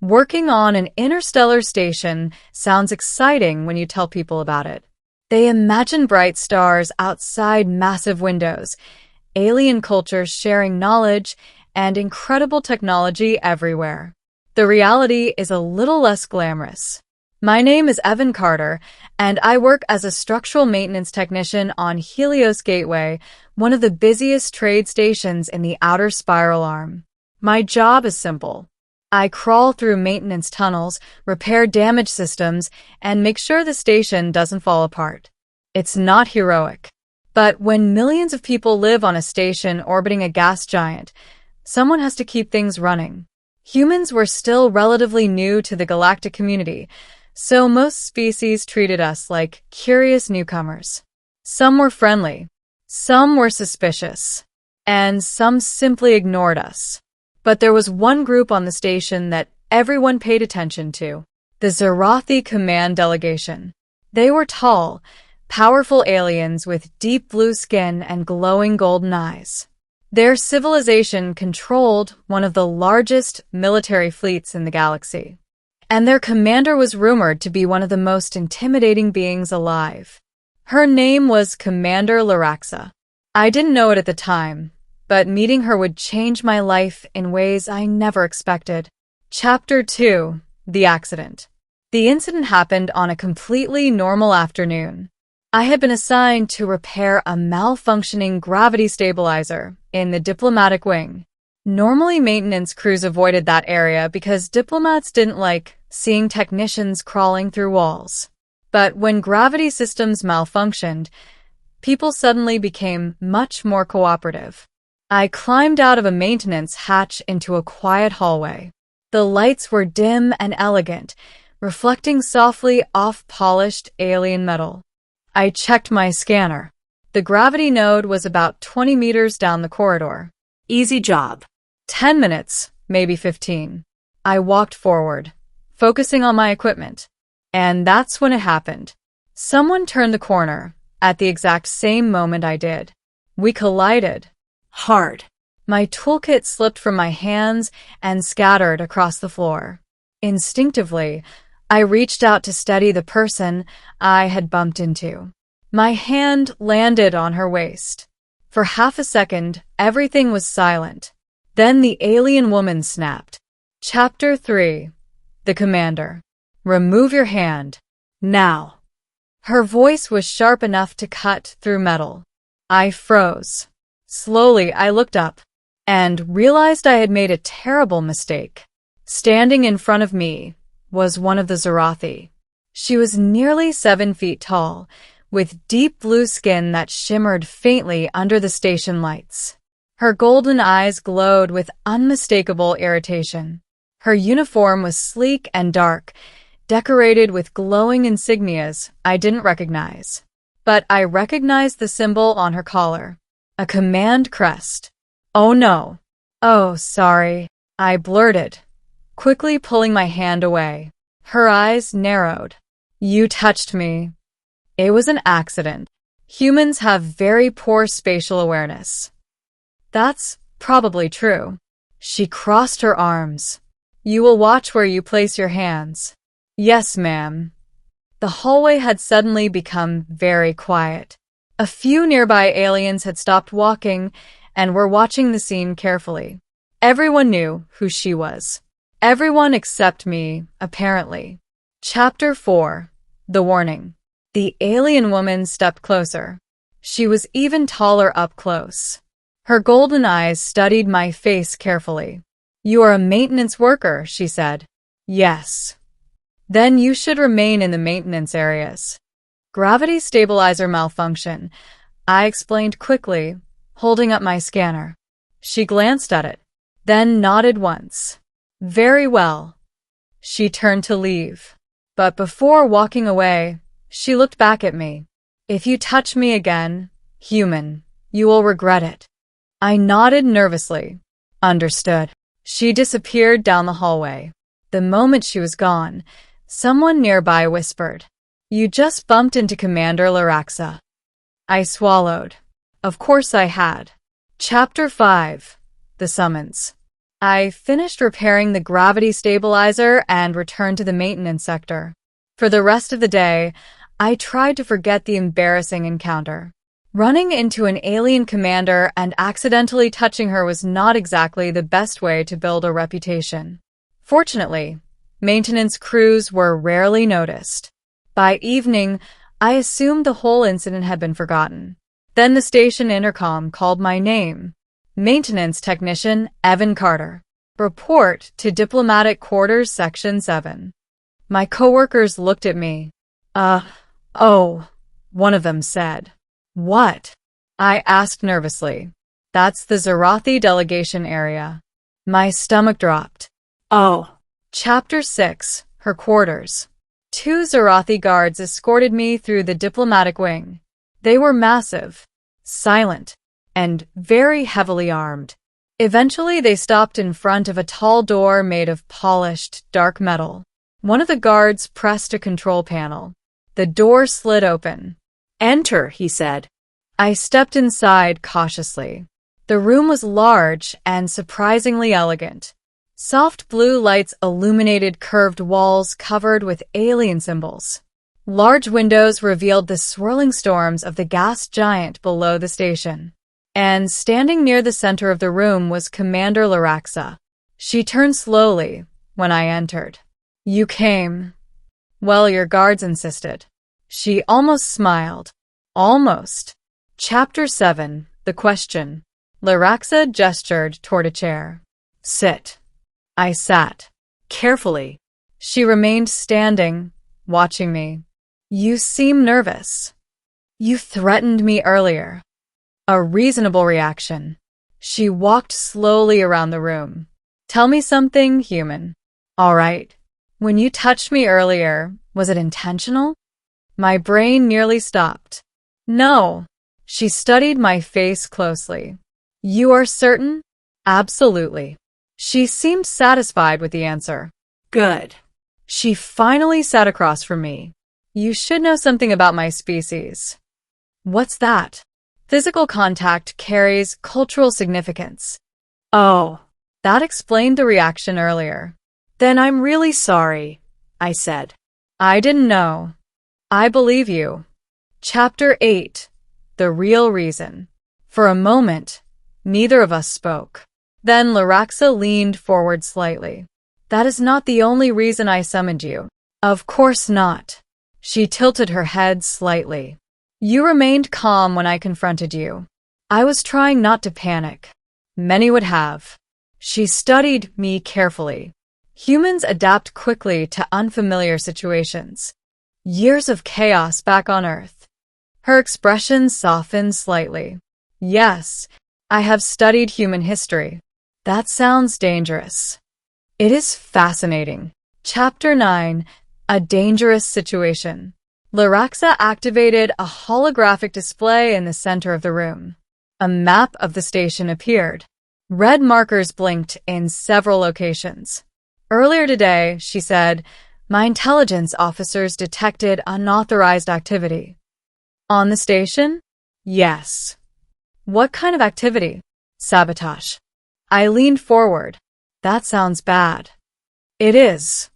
Working on an interstellar station sounds exciting when you tell people about it. They imagine bright stars outside massive windows, alien cultures sharing knowledge, and incredible technology everywhere. The reality is a little less glamorous. My name is Evan Carter, and I work as a structural maintenance technician on Helios Gateway, one of the busiest trade stations in the outer spiral arm. My job is simple. I crawl through maintenance tunnels, repair damaged systems, and make sure the station doesn't fall apart. It's not heroic. But when millions of people live on a station orbiting a gas giant, someone has to keep things running. Humans were still relatively new to the galactic community, so most species treated us like curious newcomers. Some were friendly, some were suspicious, and some simply ignored us. But there was one group on the station that everyone paid attention to: the Zarathi Command Delegation. They were tall, powerful aliens with deep blue skin and glowing golden eyes. Their civilization controlled one of the largest military fleets in the galaxy, and their commander was rumored to be one of the most intimidating beings alive. Her name was Commander Laraxa. I didn't know it at the time, but meeting her would change my life in ways I never expected. Chapter 2: The Accident. The incident happened on a completely normal afternoon. I had been assigned to repair a malfunctioning gravity stabilizer in the diplomatic wing. Normally, maintenance crews avoided that area because diplomats didn't like seeing technicians crawling through walls. But when gravity systems malfunctioned, people suddenly became much more cooperative. I climbed out of a maintenance hatch into a quiet hallway. The lights were dim and elegant, reflecting softly off polished alien metal. I checked my scanner. The gravity node was about 20 meters down the corridor. Easy job. 10 minutes, maybe 15. I walked forward, focusing on my equipment. And that's when it happened. Someone turned the corner at the exact same moment I did. We collided. Hard. My toolkit slipped from my hands and scattered across the floor. Instinctively, I reached out to steady the person I had bumped into. My hand landed on her waist. For half a second, everything was silent. Then the alien woman snapped. Chapter 3: The Commander. Remove your hand. Now. Her voice was sharp enough to cut through metal. I froze. Slowly, I looked up and realized I had made a terrible mistake. Standing in front of me was one of the Zarathi. She was nearly 7 feet tall, with deep blue skin that shimmered faintly under the station lights. Her golden eyes glowed with unmistakable irritation. Her uniform was sleek and dark, decorated with glowing insignias I didn't recognize. But I recognized the symbol on her collar. A command crest. Oh no. Oh, sorry, I blurted, quickly pulling my hand away. Her eyes narrowed. You touched me. It was an accident. Humans have very poor spatial awareness. That's probably true. She crossed her arms. You will watch where you place your hands. Yes, ma'am. The hallway had suddenly become very quiet. A few nearby aliens had stopped walking and were watching the scene carefully. Everyone knew who she was. Everyone except me, apparently. Chapter 4: The Warning. The alien woman stepped closer. She was even taller up close. Her golden eyes studied my face carefully. You are a maintenance worker, she said. Yes. Then you should remain in the maintenance areas. Gravity stabilizer malfunction, I explained quickly, holding up my scanner. She glanced at it, then nodded once. Very well. She turned to leave. But before walking away, she looked back at me. If you touch me again, human, you will regret it. I nodded nervously. Understood. She disappeared down the hallway. The moment she was gone, someone nearby whispered, You just bumped into Commander Laraxa. I swallowed. Of course I had. Chapter 5: The Summons. I finished repairing the gravity stabilizer and returned to the maintenance sector. For the rest of the day, I tried to forget the embarrassing encounter. Running into an alien commander and accidentally touching her was not exactly the best way to build a reputation. Fortunately, maintenance crews were rarely noticed. By evening, I assumed the whole incident had been forgotten. Then the station intercom called my name. Maintenance Technician Evan Carter. Report to Diplomatic Quarters Section 7. My coworkers looked at me. Oh, one of them said. What? I asked nervously. That's the Zarathi delegation area. My stomach dropped. Oh. Chapter 6, Her Quarters. 2 Zarathi guards escorted me through the diplomatic wing. They were massive, silent, and very heavily armed. Eventually, they stopped in front of a tall door made of polished, dark metal. One of the guards pressed a control panel. The door slid open. Enter, he said. I stepped inside cautiously. The room was large and surprisingly elegant. Soft blue lights illuminated curved walls covered with alien symbols. Large windows revealed the swirling storms of the gas giant below the station. And standing near the center of the room was Commander Laraxa. She turned slowly when I entered. You came. Well, your guards insisted. She almost smiled. Almost. Chapter 7, The Question. Laraxa gestured toward a chair. Sit. I sat. Carefully. She remained standing, watching me. You seem nervous. You threatened me earlier. A reasonable reaction. She walked slowly around the room. Tell me something, human. All right. When you touched me earlier, was it intentional? My brain nearly stopped. No. She studied my face closely. You are certain? Absolutely. She seemed satisfied with the answer. Good. She finally sat across from me. You should know something about my species. What's that? Physical contact carries cultural significance. Oh, that explained the reaction earlier. Then I'm really sorry, I said. I didn't know. I believe you. Chapter 8. The Real Reason. For a moment, neither of us spoke. Then Laraxa leaned forward slightly. That is not the only reason I summoned you. Of course not. She tilted her head slightly. You remained calm when I confronted you. I was trying not to panic. Many would have. She studied me carefully. Humans adapt quickly to unfamiliar situations. Years of chaos back on Earth. Her expression softened slightly. Yes, I have studied human history. That sounds dangerous. It is fascinating. Chapter 9. A Dangerous Situation. Laraxa activated a holographic display in the center of the room. A map of the station appeared. Red markers blinked in several locations. Earlier today, she said, my intelligence officers detected unauthorized activity. On the station? Yes. What kind of activity? Sabotage. I leaned forward. That sounds bad. It is.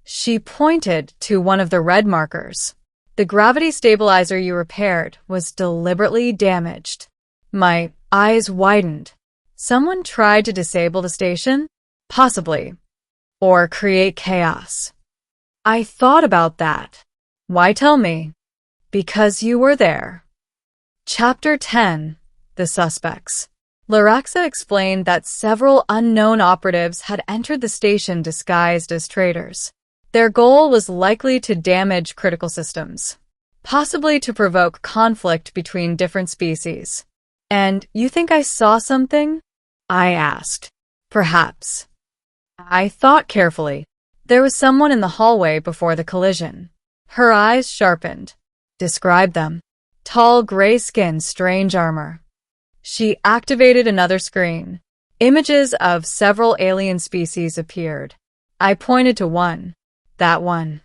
She pointed to one of the red markers. The gravity stabilizer you repaired was deliberately damaged. My eyes widened. Someone tried to disable the station? Possibly. Or create chaos. I thought about that. Why tell me? Because you were there. Chapter 10. The Suspects. Laraxa explained that several unknown operatives had entered the station disguised as traitors. Their goal was likely to damage critical systems, possibly to provoke conflict between different species. And you think I saw something? I asked. Perhaps. I thought carefully. There was someone in the hallway before the collision. Her eyes sharpened. Describe them. Tall, gray skin, strange armor. She activated another screen. Images of several alien species appeared. I pointed to one. That one.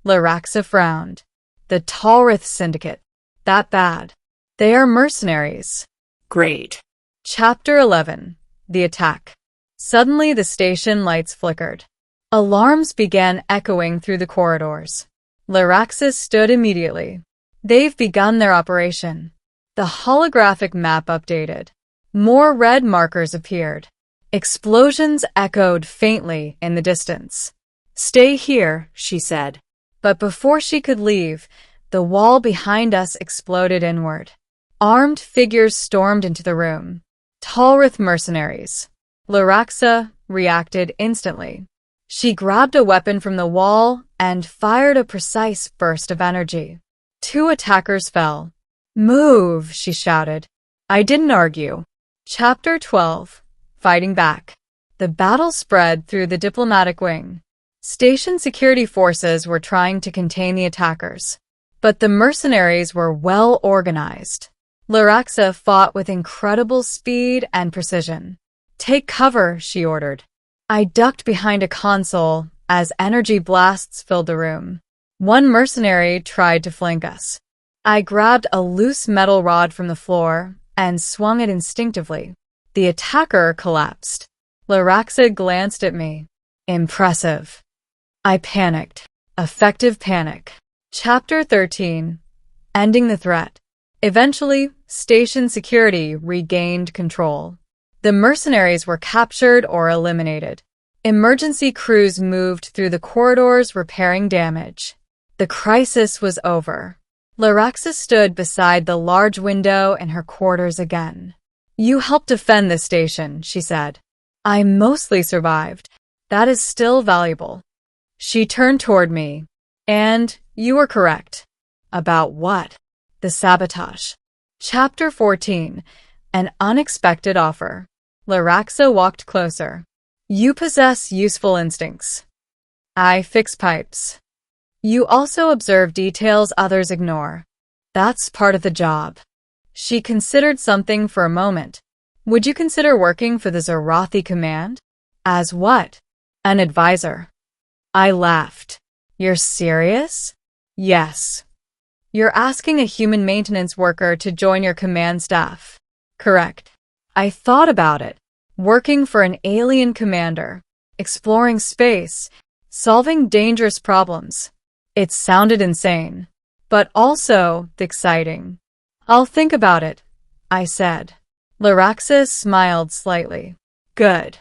Laraxa frowned. The Talrith Syndicate. That bad. They are mercenaries. Great. Chapter 11. The Attack. Suddenly, the station lights flickered. Alarms began echoing through the corridors. Laraxis stood immediately. They've begun their operation. The holographic map updated. More red markers appeared. Explosions echoed faintly in the distance. Stay here, she said. But before she could leave, the wall behind us exploded inward. Armed figures stormed into the room. Talrith mercenaries. Laraxa reacted instantly. She grabbed a weapon from the wall and fired a precise burst of energy. 2 attackers fell. Move, she shouted. I didn't argue. Chapter 12. Fighting Back. The battle spread through the diplomatic wing. Station security forces were trying to contain the attackers, but the mercenaries were well organized. Laraxa fought with incredible speed and precision. Take cover, she ordered. I ducked behind a console as energy blasts filled the room. One mercenary tried to flank us. I grabbed a loose metal rod from the floor and swung it instinctively. The attacker collapsed. Laraxa glanced at me. Impressive. I panicked. Effective panic. Chapter 13. Ending the threat. Eventually, station security regained control. The mercenaries were captured or eliminated. Emergency crews moved through the corridors repairing damage. The crisis was over. Laraxa stood beside the large window in her quarters again. You helped defend this station, she said. I mostly survived. That is still valuable. She turned toward me. And you were correct. About what? The sabotage. Chapter 14. An unexpected offer. Laraxa walked closer. You possess useful instincts. I fix pipes. You also observe details others ignore. That's part of the job. She considered something for a moment. Would you consider working for the Zarathi command? As what? An advisor. I laughed. You're serious? Yes. You're asking a human maintenance worker to join your command staff. Correct. I thought about it. Working for an alien commander, exploring space, solving dangerous problems. It sounded insane, but also exciting. I'll think about it, I said. Laraxa smiled slightly. Good.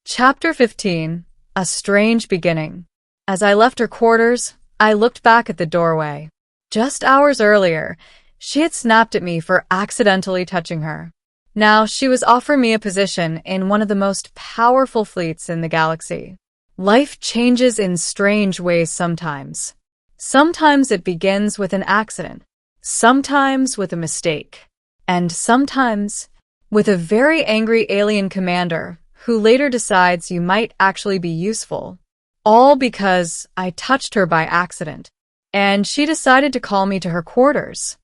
Chapter 15. A Strange Beginning. As I left her quarters, I looked back at the doorway. Just hours earlier, she had snapped at me for accidentally touching her. Now she was offering me a position in one of the most powerful fleets in the galaxy. Life changes in strange ways sometimes. Sometimes it begins with an accident, sometimes with a mistake, and sometimes with a very angry alien commander who later decides you might actually be useful. All because I touched her by accident, and she decided to call me to her quarters.